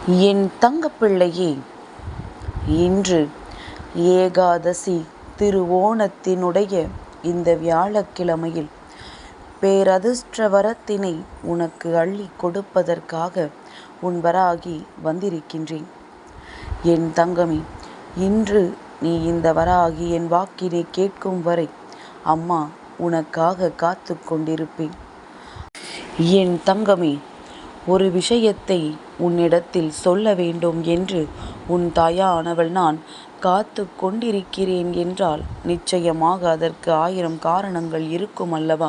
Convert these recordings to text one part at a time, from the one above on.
என் தங்கப்பிள்ளையே, இன்று ஏகாதசி திருவோணத்தினுடைய இந்த வியாழக்கிழமையில் பேரதிர்ஷ்ட வரத்தினை உனக்கு அள்ளி கொடுப்பதற்காக உன் வராகி வந்திருக்கின்றேன். என் தங்கமே, இன்று நீ இந்த வராகி என் வாக்கினை கேட்கும் வரை அம்மா உனக்காக காத்து கொண்டிருப்பேன். என் தங்கமே, ஒரு விஷயத்தை உன்னிடத்தில் சொல்ல வேண்டும் என்று உன் தாயானவள் நான் காத்து கொண்டிருக்கிறேன் என்றால் நிச்சயமாக அதற்கு 1000 காரணங்கள் இருக்கும் அல்லவா?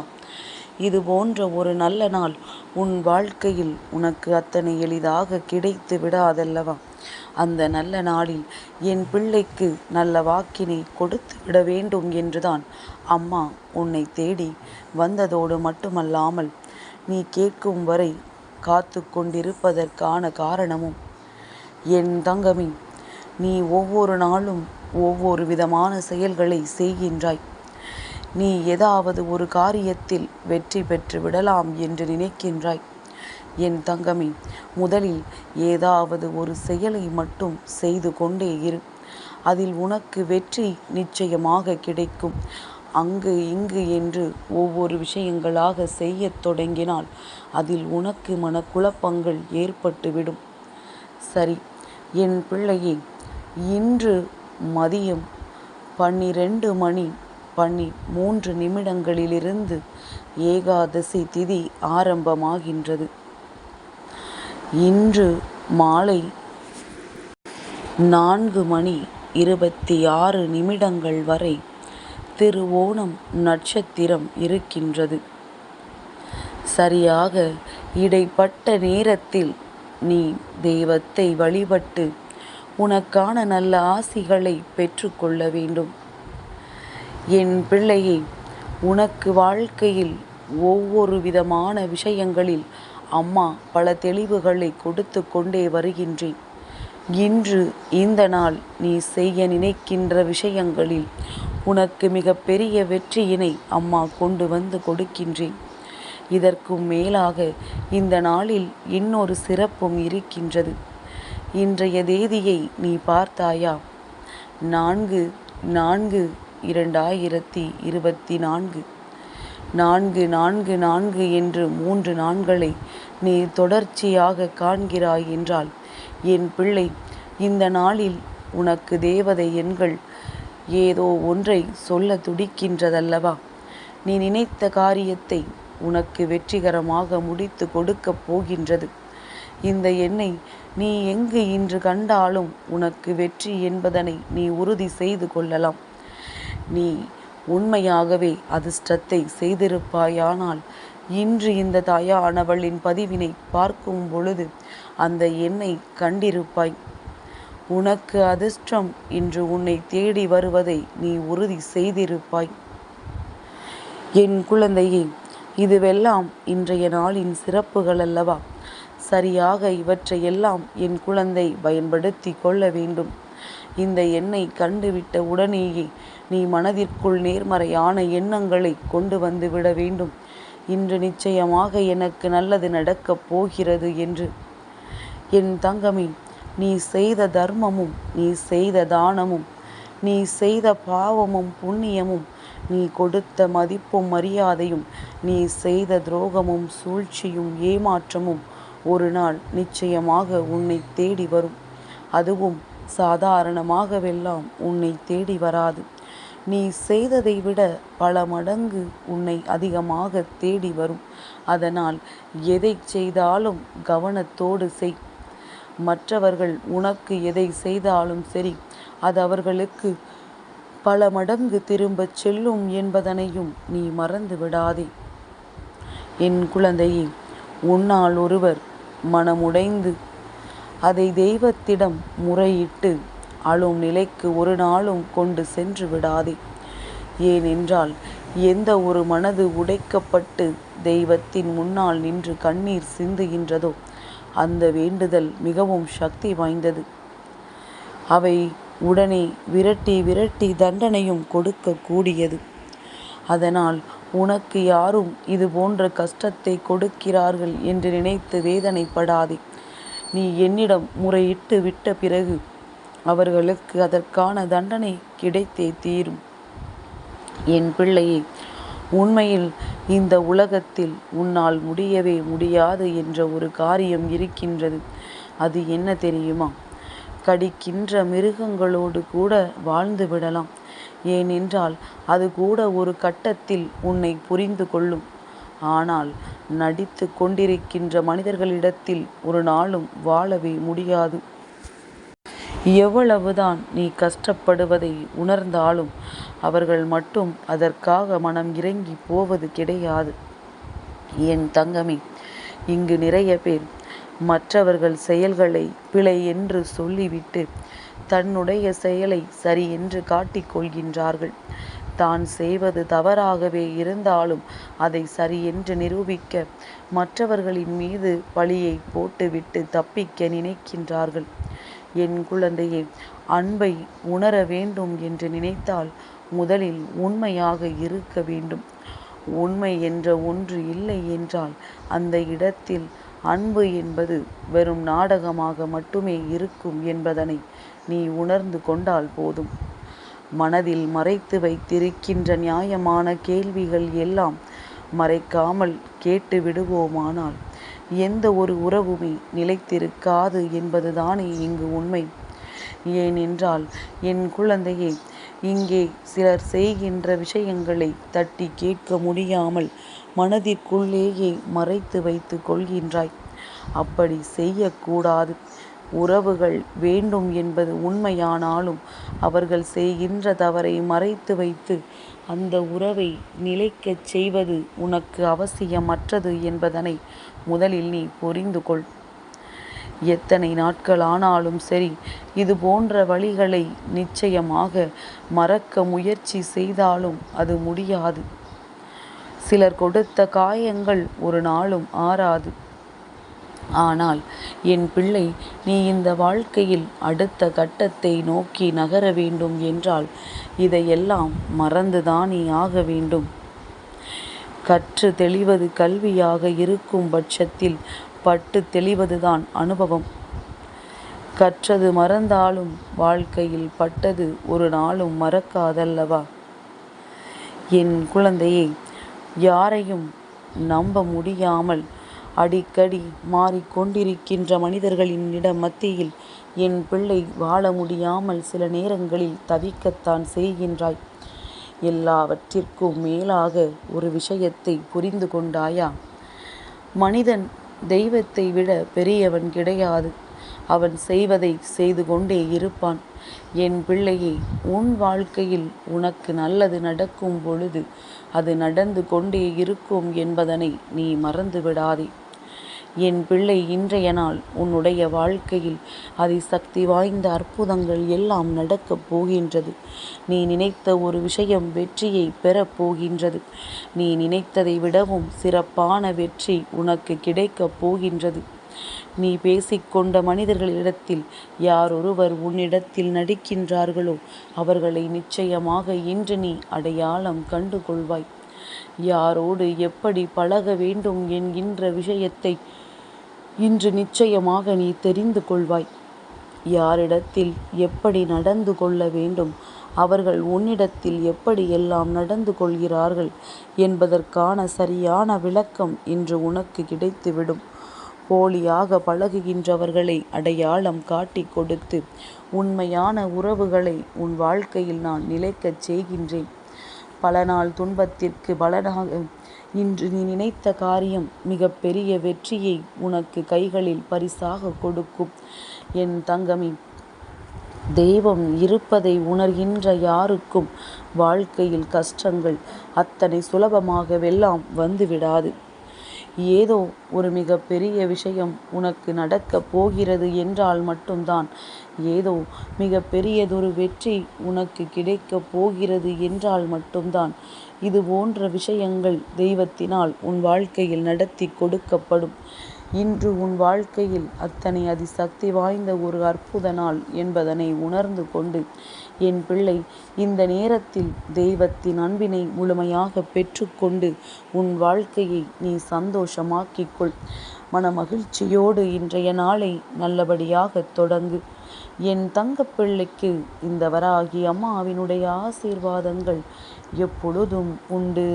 இது போன்ற ஒரு நல்ல நாள் உன் வாழ்க்கையில் உனக்கு அத்தனை எளிதாக கிடைத்து விடாதல்லவா? அந்த நல்ல நாளில் என் பிள்ளைக்கு நல்ல வாக்கினை கொடுத்து விட வேண்டும் என்றுதான் அம்மா உன்னை தேடி வந்ததோடு மட்டுமல்லாமல் நீ கேட்கும் வரை காத்து கொண்டிருப்பதற்கான காரணமும், என் தங்கமே, நீ ஒவ்வொரு நாளும் ஒவ்வொரு விதமான செயல்களை செய்கின்றாய். நீ ஏதாவது ஒரு காரியத்தில் வெற்றி பெற்று விடலாம் என்று நினைக்கின்றாய். என் தங்கமே, முதலில் ஏதாவது ஒரு செயலை மட்டும் செய்து கொண்டே இரு. அதில் உனக்கு வெற்றி நிச்சயமாக கிடைக்கும். அங்கு இங்கு என்று ஒவ்வொரு விஷயங்களாக செய்யத் தொடங்கினால் அதில் உனக்கு மனக்குழப்பங்கள் ஏற்பட்டுவிடும். சரி என் பிள்ளையே, இன்று மதியம் 12 மணி 13 நிமிடங்களிலிருந்து ஏகாதசி திதி ஆரம்பமாகின்றது. இன்று மாலை 4 மணி 26 நிமிடங்கள் வரை திருவோணம் நட்சத்திரம் இருக்கின்றது. சரியாக இடைப்பட்ட நேரத்தில் நீ தெய்வத்தை வழிபட்டு உனக்கான நல்ல ஆசிகளை பெற்றுக்கொள்ள வேண்டும். என் பிள்ளையை, உனக்கு வாழ்க்கையில் ஒவ்வொரு விதமான விஷயங்களில் அம்மா பல தெளிவுகளை கொடுத்து கொண்டே வருகின்றேன். இன்று இந்த நாள் நீ செய்ய நினைக்கின்ற விஷயங்களில் உனக்கு மிக பெரிய வெற்றியினை அம்மா கொண்டு வந்து கொடுக்கின்றேன். இதற்கும் மேலாக இந்த நாளில் இன்னொரு சிறப்பும் இருக்கின்றது. இன்றைய தேதியை நீ பார்த்தாயா? 4/4/2024 444 என்று 3 நாட்களை நீ தொடர்ச்சியாக காண்கிறாய் என்றால், என் பிள்ளை, இந்த நாளில் உனக்கு தேவதை எண்கள் ஏதோ ஒன்றை சொல்ல துடிக்கின்றதல்லவா? நீ நினைத்த காரியத்தை உனக்கு வெற்றிகரமாக முடித்து கொடுக்கப் போகின்றது. இந்த எண்ணை நீ எங்கு இன்று கண்டாலும் உனக்கு வெற்றி என்பதனை நீ உறுதி செய்து கொள்ளலாம். நீ உண்மையாகவே அதிர்ஷ்டத்தை செய்திருப்பாயானால் இன்று இந்த தாயானவளின் பதிவினை பார்க்கும் பொழுது அந்த எண்ணை கண்டிருப்பாய். உனக்கு அதிர்ஷ்டம் இன்று உன்னை தேடி வருவதை நீ உறுதி செய்திருப்பாய். என் குழந்தையே, இதுவெல்லாம் இன்றைய நாளின் சிறப்புகள் அல்லவா? சரியாக இவற்றையெல்லாம் என் குழந்தை பயன்படுத்தி கொள்ள வேண்டும். இந்த எண்ணை கண்டுவிட்ட உடனேயே நீ மனதிற்குள் நேர்மறையான எண்ணங்களை கொண்டு வந்து விட வேண்டும். இன்று நிச்சயமாக எனக்கு நல்லது நடக்கப் போகிறது என்று. என் தங்கமே, நீ செய்த தர்மமும், நீ செய்த தானமும், நீ செய்த பாவமும் புண்ணியமும், நீ கொடுத்த மதிப்பும் மரியாதையும், நீ செய்த துரோகமும் சூழ்ச்சியும் ஏமாற்றமும் ஒரு நாள் நிச்சயமாக உன்னை தேடி வரும். அதுவும் சாதாரணமாகவெல்லாம் உன்னை தேடி வராது. நீ செய்ததை விட பல மடங்கு உன்னை அதிகமாக தேடி வரும். அதனால் எதை செய்தாலும் கவனத்தோடு செய். மற்றவர்கள் உனக்கு எதை செய்தாலும் சரி, அது அவர்களுக்கு பல மடங்கு திரும்பச் செல்லும் என்பதனையும் நீ மறந்து விடாதே. என் குழந்தையே, உன்னால் ஒருவர் மனமுடைந்து அதை தெய்வத்திடம் முறையிட்டு அழும் நிலைக்கு ஒரு நாளும் கொண்டு சென்று விடாதே. ஏனென்றால் எந்த ஒரு மனது உடைக்கப்பட்டு தெய்வத்தின் முன்னால் நின்று கண்ணீர் சிந்துகின்றதோ அந்த வேண்டுதல் மிகவும் சக்தி வாய்ந்தது. அவை உடனே விரட்டி விரட்டி தண்டனையும் கொடுக்கக்கூடியது. அதனால் உனக்கு யாரும் இது போன்ற கஷ்டத்தை கொடுக்கிறார்கள் என்று நினைத்து வேதனைப்படாதே. நீ என்னிடம் முறையிட்டு விட்ட பிறகு அவர்களுக்கு அதற்கான தண்டனை கிடைத்தே தீரும். என் பிள்ளையே, உண்மையில் இந்த உலகத்தில் உன்னால் முடியவே முடியாது என்ற ஒரு காரியம் இருக்கின்றது. அது என்ன தெரியுமா? கடிக்கின்ற மிருகங்களோடு கூட வாழ்ந்து விடலாம். ஏனென்றால் அது கூட ஒரு கட்டத்தில் உன்னை புரிந்து கொள்ளும். ஆனால் நடித்து கொண்டிருக்கின்ற மனிதர்களிடத்தில் ஒரு நாளும் வாழவே முடியாது. எவ்வளவுதான் நீ கஷ்டப்படுவதை உணர்ந்தாலும் அவர்கள் மட்டும் அதற்காக மனம் இறங்கி போவது கிடையாது. என் தங்கமே, இங்கு நிறைய பேர் மற்றவர்கள் செயல்களை பிழை என்று சொல்லிவிட்டு தன்னுடைய செயலை சரி என்று காட்டிக்கொள்கின்றார்கள். தான் செய்வது தவறாகவே இருந்தாலும் அதை சரி என்று நிரூபிக்க மற்றவர்களின் மீது பழியை போட்டுவிட்டு தப்பிக்க நினைக்கின்றார்கள். என் குழந்தையே, அன்பை உணர வேண்டும் என்று நினைத்தால் முதலில் உண்மையாக இருக்க வேண்டும். உண்மை என்ற ஒன்று இல்லை என்றால் அந்த இடத்தில் அன்பு என்பது வெறும் நாடகமாக மட்டுமே இருக்கும் என்பதனை நீ உணர்ந்து கொண்டால் போதும். மனதில் மறைத்து வைத்திருக்கின்ற நியாயமான கேள்விகள் எல்லாம் மறைக்காமல் கேட்டு விடுவோமானால் எந்த ஒரு உறவுமே நிலைத்திருக்காது என்பதுதானே இங்கு உண்மை. ஏனென்றால் என் குழந்தையே, இங்கே சிலர் செய்கின்ற விஷயங்களை தட்டி கேட்க முடியாமல் மனதிற்குள்ளேயே மறைத்து வைத்து கொள்கின்றாய். அப்படி செய்யக்கூடாது. உறவுகள் வேண்டும் என்பது உண்மையானாலும் அவர்கள் செய்கின்ற தவறை மறைத்து வைத்து அந்த உறவை நிலைக்கச் செய்வது உனக்கு அவசியமற்றது என்பதனை முதலில் நீ புரிந்து கொள். எத்தனை நாட்கள் ஆனாலும் சரி, இது போன்ற வழிகளை நிச்சயமாக மறக்க முயற்சி செய்தாலும் அது முடியாது. சிலர் கொடுத்த காயங்கள் ஒரு நாளும் ஆறாது. ஆனால் என் பிள்ளை, நீ இந்த வாழ்க்கையில் அடுத்த கட்டத்தை நோக்கி நகர வேண்டும் என்றால் இதையெல்லாம் மறந்துதானே ஆக வேண்டும். கற்று தெளிவது கல்வியாக இருக்கும் பட்சத்தில் பட்டு தெளிவதுதான் அனுபவம். கற்றது மறந்தாலும் வாழ்க்கையில் பட்டது ஒரு நாளும் மறக்காதல்லவா? என் குழந்தையே, யாரையும் நம்ப முடியாமல் அடிக்கடி மாறிக்கொண்டிருக்கின்ற மனிதர்களின் மத்தியில் என் பிள்ளை வாழ முடியாமல் சில நேரங்களில் தவிக்கத்தான் செய்கின்றாய். எல்லாவற்றிற்கும் மேலாக ஒரு விஷயத்தை புரிந்து கொண்டாயா? மனிதன் தெய்வத்தை விட பெரியவன் கிடையாது. அவன் செய்வதை செய்து கொண்டே இருப்பான். என் பிள்ளையே, உன் வாழ்க்கையில் உனக்கு நல்லது நடக்கும் பொழுது அது நடந்து கொண்டே இருக்கும் என்பதனை நீ மறந்து விடாதே. என் பிள்ளை, இன்றைய நாள் உன்னுடைய வாழ்க்கையில் அதிசக்தி வாய்ந்த அற்புதங்கள் எல்லாம் நடக்கப் போகின்றது. நீ நினைத்த ஒரு விஷயம் வெற்றியை பெறப் போகின்றது. நீ நினைத்ததை விடவும் சிறப்பான வெற்றி உனக்கு கிடைக்கப் போகின்றது. நீ பேசிக்கொண்ட மனிதர்களிடத்தில் யாரொருவர் உன்னிடத்தில் நடிக்கின்றார்களோ அவர்களை நிச்சயமாக இன்று நீ அடையாளம் கண்டு கொள்வாய். யாரோடு எப்படி பழக வேண்டும் என்கின்ற விஷயத்தை இன்று நிச்சயமாக நீ தெரிந்து கொள்வாய். யாரிடத்தில் எப்படி நடந்து கொள்ள வேண்டும், அவர்கள் உன்னிடத்தில் எப்படி எல்லாம் நடந்து கொள்கிறார்கள் என்பதற்கான சரியான விளக்கம் இன்று உனக்கு கிடைத்துவிடும். போலியாக பழகுகின்றவர்களை அடையாளம் காட்டி கொடுத்து உண்மையான உறவுகளை உன் வாழ்க்கையில் நான் நிலைக்கச் செய்கின்றேன். பல நாள் துன்பத்திற்கு பலனாக இன்று நீ நினைத்த காரியம் மிக பெரிய வெற்றியை உனக்கு கைகளில் பரிசாக கொடுக்கும். என் தங்கமே, தெய்வம் இருப்பதை உணர்கின்ற யாருக்கும் வாழ்க்கையில் கஷ்டங்கள் அத்தனை சுலபமாகவெல்லாம் வந்துவிடாது. ஏதோ ஒரு மிக பெரிய விஷயம் உனக்கு நடக்கப் போகிறது என்றால் மட்டும்தான், ஏதோ மிக பெரியதொரு வெற்றி உனக்கு கிடைக்கப் போகிறது என்றால் மட்டும்தான் இது போன்ற விஷயங்கள் தெய்வத்தினால் உன் வாழ்க்கையில் நடத்தி கொடுக்கப்படும். இன்று உன் வாழ்க்கையில் அத்தனை அதிசக்தி வாய்ந்த ஒரு அற்புத நாள் என்பதனை உணர்ந்து கொண்டு என் பிள்ளை, இந்த நேரத்தில் தெய்வத்தின் அன்பினை முழுமையாக பெற்றுக்கொண்டு உன் வாழ்க்கையை நீ சந்தோஷமாக்கிக்கொள். மனமகிழ்ச்சியோடு இன்றைய நாளை நல்லபடியாக தொடங்கு. என் தங்கப்பிள்ளைக்கு இந்த வராகி அம்மாவினுடைய ஆசீர்வாதங்கள் எப்பொழுதும் உண்டு.